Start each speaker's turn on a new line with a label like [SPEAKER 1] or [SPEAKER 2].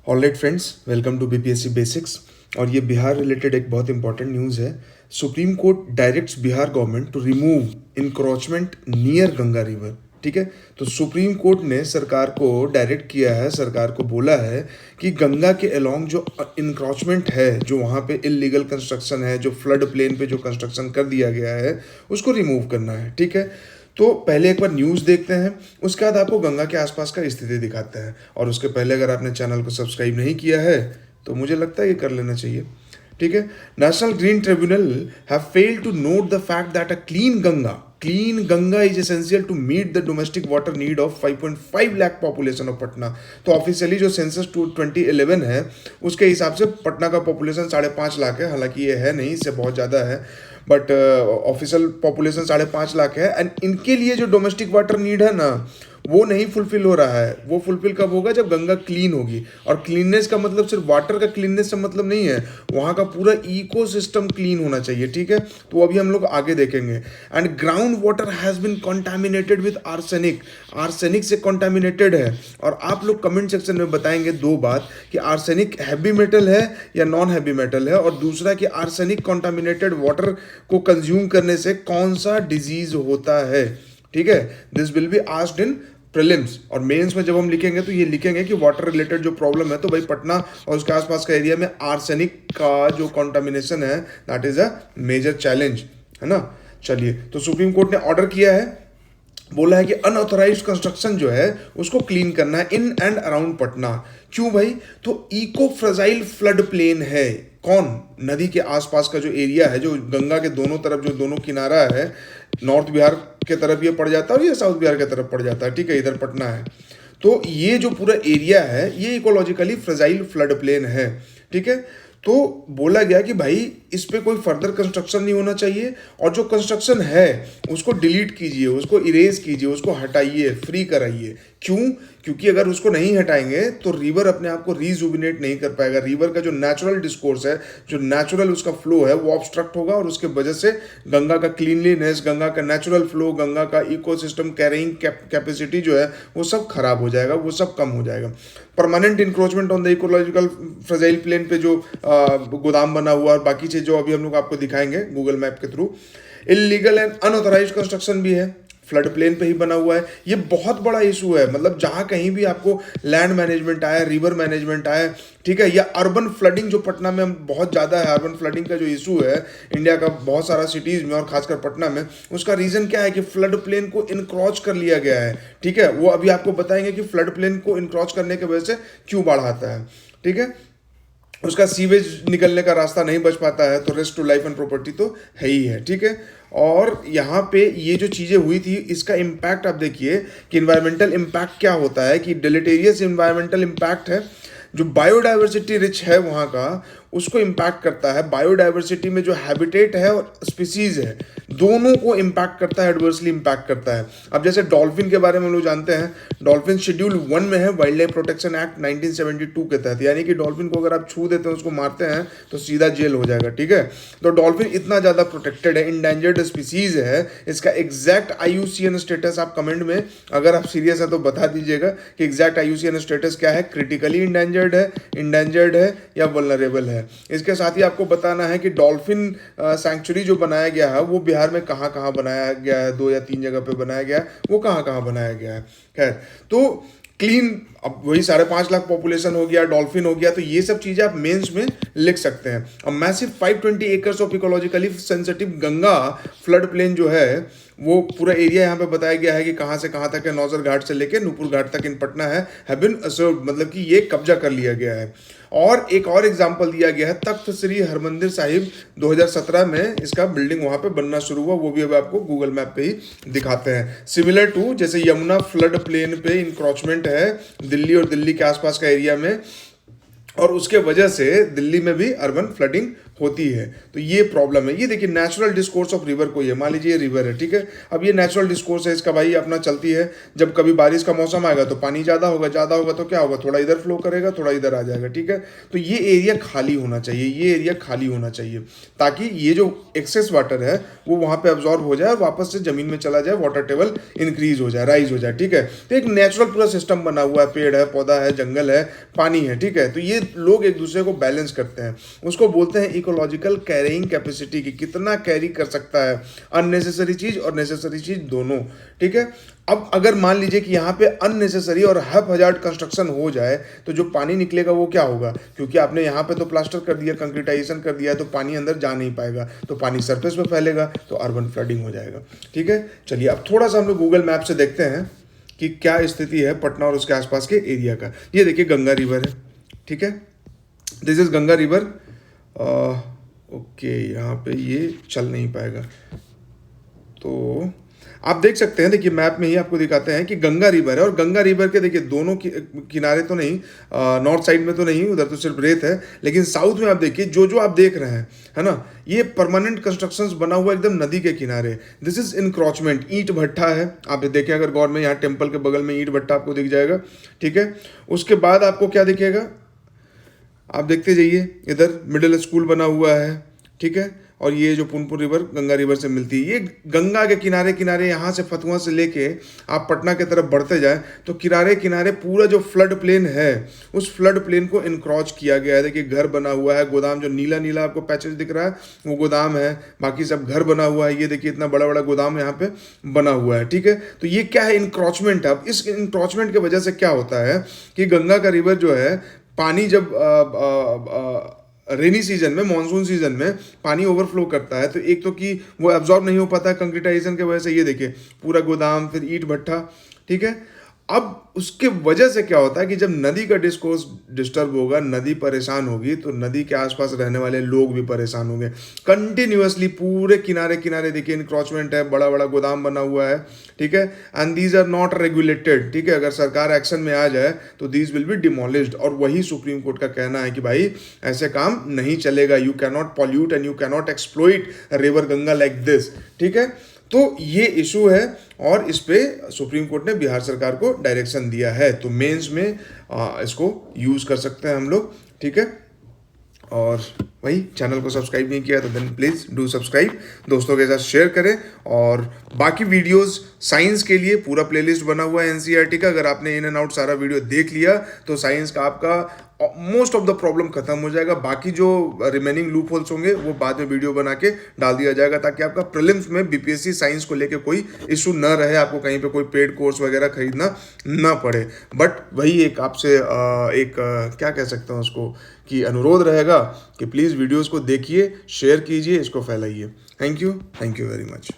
[SPEAKER 1] Alright friends, welcome to BPSC basics. और ये Bihar related एक बहुत इंपॉर्टेंट न्यूज़ है। Supreme court directs Bihar government to remove encroachment near Ganga river. ठीक है, तो सुप्रीम कोर्ट ने सरकार को डायरेक्ट किया है, सरकार को बोला है कि गंगा के अलोंग जो इंक्रोचमेंट है, जो वहाँ पे इलीगल कंस्ट्रक्शन है, जो फ्लड प्लेन पे जो कंस्ट्रक्शन कर दिया गया है, उसको रिमूव करना है। ठीक है, तो पहले एक बार न्यूज़ देखते हैं, उसके बाद आपको गंगा के आसपास का स्थिति दिखाते हैं। और उसके पहले अगर आपने चैनल को सब्सक्राइब नहीं किया है तो मुझे लगता है ये कर लेना चाहिए। ठीक है, national green tribunal have failed to note the fact that a clean Ganga is essential to meet the domestic water need of 5.5 lakh population of Patna. तो ऑफिशियली जो सेंसस 2011 है उसके हिसाब से पटना का पॉपुलेशन 5.5 लाख है। हालांकि ये है नहीं, इससे बहुत ज़्यादा है, बट ऑफिशियल पॉपुलेशन 5.5 लाख है। एंड इनके लिए जो डोमेस्टिक वाटर नीड है ना, वो नहीं फुलफिल हो रहा है। वो फुलफिल कब होगा? जब गंगा क्लीन होगी। और क्लीननेस का मतलब सिर्फ वाटर का क्लीननेस से मतलब नहीं है, वहाँ का पूरा इकोसिस्टम क्लीन होना चाहिए। ठीक है, तो अभी हम लोग आगे देखेंगे। And ground water has been contaminated with arsenic. Arsenic से कॉन्टामिनेटेड है। और आप लोग कमेंट सेक्शन में बताएंगे दो बात, कि आर्सेनिक हैवी मेटल है या नॉन हैवी मेटल है, और दूसरा कि आर्सेनिक कॉन्टामिनेटेड वाटर को कंज्यूम करने से कौन सा डिजीज होता है। ठीक है, this will be asked in prelims. और मेंस में जब हम लिखेंगे तो ये लिखेंगे कि वाटर रिलेटेड जो प्रॉब्लम है, तो भाई पटना और उसके आसपास का एरिया में आर्सेनिक का जो कंटामिनेशन है, that is a major challenge, है ना। चलिए, तो सुप्रीम कोर्ट ने ऑर्डर किया है, बोला है कि अनऑथराइज्ड कंस्ट्रक्शन जो है उसको क्लीन करना है इन एंड अराउंड पटना। क्यों भाई? तो इको फ्रजाइल फ्लड प्लेन है। कौन? नदी के आसपास का जो एरिया है, जो गंगा के दोनों तरफ जो दोनों किनारा है, नॉर्थ बिहार के तरफ ये पड़ जाता है और ये साउथ बिहार के तरफ पड़ जाता है। ठीक है, इधर पटना है, तो ये जो पूरा एरिया है ये इकोलॉजिकली फ्रजाइल फ्लड प्लेन है। ठीक है, तो बोला गया कि भाई इस पे कोई फर्दर कंस्ट्रक्शन नहीं होना चाहिए, और जो कंस्ट्रक्शन है उसको डिलीट कीजिए, उसको इरेज कीजिए, उसको हटाइए, फ्री कराइए। क्यों? क्योंकि अगर उसको नहीं हटाएंगे तो रिवर अपने आप को रीजुबिनेट नहीं कर पाएगा। रिवर का जो नेचुरल डिस्कोर्स है, जो नेचुरल उसका फ्लो है, वो ऑब्स्ट्रक्ट होगा, और उसके वजह से गंगा का क्लीनलीनेस, गंगा का नेचुरल फ्लो, गंगा का इकोसिस्टम कैरिंग कैपेसिटी जो है वो सब खराब हो जाएगा, वो सब कम हो जाएगा। Permanent encroachment on the ecological fragile plain पे जो गोदाम बना हुआ और बाकी चीज जो अभी हम लोग आपको दिखाएंगे गूगल मैप के through, illegal and unauthorised construction भी है, फ्लड प्लेन पे ही बना हुआ है। ये बहुत बड़ा इशू है। मतलब जहां कहीं भी आपको लैंड मैनेजमेंट आया, रिवर मैनेजमेंट आया, ठीक है, या अर्बन फ्लडिंग जो पटना में बहुत ज़्यादा है, अर्बन फ्लडिंग का जो इशू है इंडिया का बहुत सारा सिटीज़ में और खासकर पटना में, उसका रीज़न क्या है कि फ्लड प्लेन को इनक्रॉच कर लिया गया है। ठीक है, वो अभी आपको बताएंगे कि फ्लड प्लेन को इनक्रॉच करने की वजह से क्यों बाढ़ आता है। ठीक है, उसका सीवेज निकलने का रास्ता नहीं बच पाता है, तो risk to life and property तो है ही है। ठीक है, और यहाँ पे ये जो चीज़ें हुई थी, इसका इम्पैक्ट आप देखिए कि इन्वायरमेंटल इम्पैक्ट क्या होता है, कि डिलीटेरियस इन्वायरमेंटल इम्पैक्ट है, जो बायोडाइवर्सिटी रिच है वहाँ का, उसको इम्पैक्ट करता है। बायोडाइवर्सिटी में जो हैबिटेट है और स्पीसीज है, दोनों को इम्पैक्ट करता है, एडवर्सली इम्पैक्ट करता है। अब जैसे डॉल्फिन के बारे में हम लोग जानते हैं, डॉल्फिन शेड्यूल 1 में है, वाइल्ड लाइफ प्रोटेक्शन एक्ट 1972 के तहत, यानी कि डॉल्फिन को अगर आप छू देते हैं, उसको मारते हैं, तो सीधा जेल हो जाएगा। ठीक है, तो डॉल्फिन इतना ज़्यादा प्रोटेक्टेड है, इंडेंजर्ड स्पीसीज है। इसका एग्जैक्ट IUCN स्टेटस आप कमेंट में, अगर आप सीरियस है तो बता दीजिएगा कि एग्जैक्ट IUCN स्टेटस क्या है, क्रिटिकली इंडेंजर्ड है या वल्नरेबल है। इसके साथ ही आपको बताना है कि डॉल्फिन सैंक्चुरी जो बनाया गया है वो बिहार में कहाँ कहाँ बनाया गया है, 2 या 3 जगह पे बनाया गया है, वो कहाँ कहाँ बनाया गया है। खैर, तो क्लीन, अब वही 5.5 लाख पॉपुलेशन हो गया, डॉल्फिन हो गया, तो ये सब चीजें आप मेंस में लिख सकते हैं। अब massive 520 acres of ecologically sensitive Ganga flood plain जो है, वो पूरा एरिया यहाँ पे बताया गया है कि कहाँ से कहाँ तक है, नौजर घाट से लेकर नूपुर घाट तक इन पटना है, हैव बीन असर्व्ड, मतलब कि ये कब्जा कर लिया गया है। और एक और एग्जाम्पल दिया गया है, तख्त श्री हरमंदिर साहिब 2017 में इसका बिल्डिंग वहाँ पे बनना शुरू हुआ, वो भी अब आपको गूगल मैप पे ही दिखाते हैं। सिमिलर टू जैसे यमुना फ्लड प्लेन पे इंक्रोचमेंट है दिल्ली और दिल्ली के आसपास का एरिया में, और उसके वजह से दिल्ली में भी अर्बन फ्लडिंग होती है। तो ये प्रॉब्लम है। ये देखिए नेचुरल डिस्कोर्स ऑफ रिवर कोई है, मान लीजिए ये रिवर है, ठीक है। अब ये नेचुरल डिस्कोर्स है इसका भाई, अपना चलती है। जब कभी बारिश का मौसम आएगा तो पानी ज़्यादा होगा तो क्या होगा, थोड़ा इधर फ्लो करेगा, थोड़ा इधर आ जाएगा, ठीक है। तो ये एरिया खाली होना चाहिए, ये एरिया खाली होना चाहिए, ताकि ये जो एक्सेस वाटर है वो वहाँ पे अब्जॉर्ब हो जाए और वापस से ज़मीन में चला जाए, वाटर टेबल इंक्रीज हो जाए, राइज हो जाए, ठीक है। तो एक नेचुरल पूरा सिस्टम बना हुआ है, पेड़ है, पौधा है, जंगल है, पानी है, ठीक है। तो ये लोग एक दूसरे को बैलेंस करते हैं, उसको बोलते हैं इकोलॉजिकल कैरिंग कैपेसिटी की, कितना कैरी कर सकता है अननेसेसरी चीज और नेसेसरी चीज दोनों, ठीक है। अब अगर मान लीजिए कि यहाँ पे अननेसेसरी और हैज़ार्ड कंस्ट्रक्शन हो जाए तो जो पानी निकलेगा वो क्या होगा, क्योंकि आपने यहाँ पे तो प्लास्टर कर दिया, कंक्रीटाइजेशन कर दिया है, तो पानी अंदर जा नहीं पाएगा, तो पानी सरफेस पे फैलेगा, तो अर्बन फ्लडिंग हो जाएगा, ठीक है। चलिए अब थोड़ा सा हम लोग गूगल मैप से देखते हैं कि क्या स्थिति है पटना और उसके आसपास के एरिया का। ये देखिए गंगा रिवर है, ठीक है, this is Ganga river. Okay, यहाँ पे ये चल नहीं पाएगा, तो आप देख सकते हैं, देखिए मैप में ही आपको दिखाते हैं कि गंगा रिवर है, और गंगा रिवर के देखिए दोनों किनारे तो नहीं, नॉर्थ साइड में तो नहीं, उधर तो सिर्फ रेत है, लेकिन साउथ में आप देखिए जो जो आप देख रहे हैं, है ना, ये परमानेंट कंस्ट्रक्शंस बना हुआ एकदम नदी के किनारे। दिस इज इंक्रोचमेंट, ईंट भट्टा है, आप देखें अगर गौर में, यहाँ टेम्पल के बगल में ईंट भट्टा आपको दिख जाएगा, ठीक है। उसके बाद आपको क्या दिखेगा, आप देखते जाइए, इधर मिडिल स्कूल बना हुआ है, ठीक है। और ये जो पुनपुन रिवर गंगा रिवर से मिलती है, ये गंगा के किनारे किनारे, यहाँ से फतुहा से लेके आप पटना की तरफ बढ़ते जाए तो किनारे किनारे पूरा जो फ्लड प्लेन है उस फ्लड प्लेन को इनक्रॉच किया गया है। देखिए घर बना हुआ है, गोदाम जो नीला नीला आपको पैचेज दिख रहा है वो गोदाम है, बाकी सब घर बना हुआ है। ये देखिए इतना बड़ा बड़ा गोदाम यहाँ पे बना हुआ है, ठीक है। तो ये क्या है, इंक्रॉचमेंट है। अब इस इंक्रॉचमेंट की वजह से क्या होता है कि गंगा का रिवर जो है, पानी जब रेनी सीजन में, मानसून सीजन में पानी ओवरफ्लो करता है, तो एक तो कि वो एब्जॉर्ब नहीं हो पाता है कंक्रीटाइजेशन की वजह से, ये देखिए पूरा गोदाम, फिर ईंट भट्ठा, ठीक है। अब उसके वजह से क्या होता है कि जब नदी का डिस्कोर्स डिस्टर्ब होगा, नदी परेशान होगी, तो नदी के आसपास रहने वाले लोग भी परेशान होंगे। कंटिन्यूअसली पूरे किनारे किनारे देखिए इंक्रोचमेंट है, बड़ा बड़ा गोदाम बना हुआ है, ठीक है। And these are not regulated, ठीक है। अगर सरकार एक्शन में आ जाए तो दीज विल बी डिमोलिश्ड, और वही सुप्रीम कोर्ट का कहना है कि भाई ऐसे काम नहीं चलेगा, you can not pollute and you can not exploit river Ganga like this, ठीक है। तो ये इशू है, और इस पे सुप्रीम कोर्ट ने बिहार सरकार को डायरेक्शन दिया है, तो मेंस में इसको यूज कर सकते हैं हम लोग, ठीक है। और वही, चैनल को सब्सक्राइब नहीं किया तो देन प्लीज़ डू सब्सक्राइब, दोस्तों के साथ शेयर करें। और बाकी वीडियोस साइंस के लिए पूरा प्लेलिस्ट बना हुआ है एनसीईआरटी का, अगर आपने इन एंड आउट सारा वीडियो देख लिया तो साइंस का आपका मोस्ट ऑफ द प्रॉब्लम खत्म हो जाएगा। बाकी जो रिमेनिंग लूप होल्स होंगे वो बाद में वीडियो बना के डाल दिया जाएगा, ताकि आपका प्रीलिम्स में बीपीएससी साइंस को लेके कोई इशू न रहे, आपको कहीं पे कोई पेड कोर्स वगैरह खरीदना ना पड़े। बट वही एक आपसे क्या कह सकते हैं उसको, कि अनुरोध रहेगा कि प्लीज़ वीडियोस को देखिए, शेयर कीजिए, इसको फैलाइए। Thank you very much.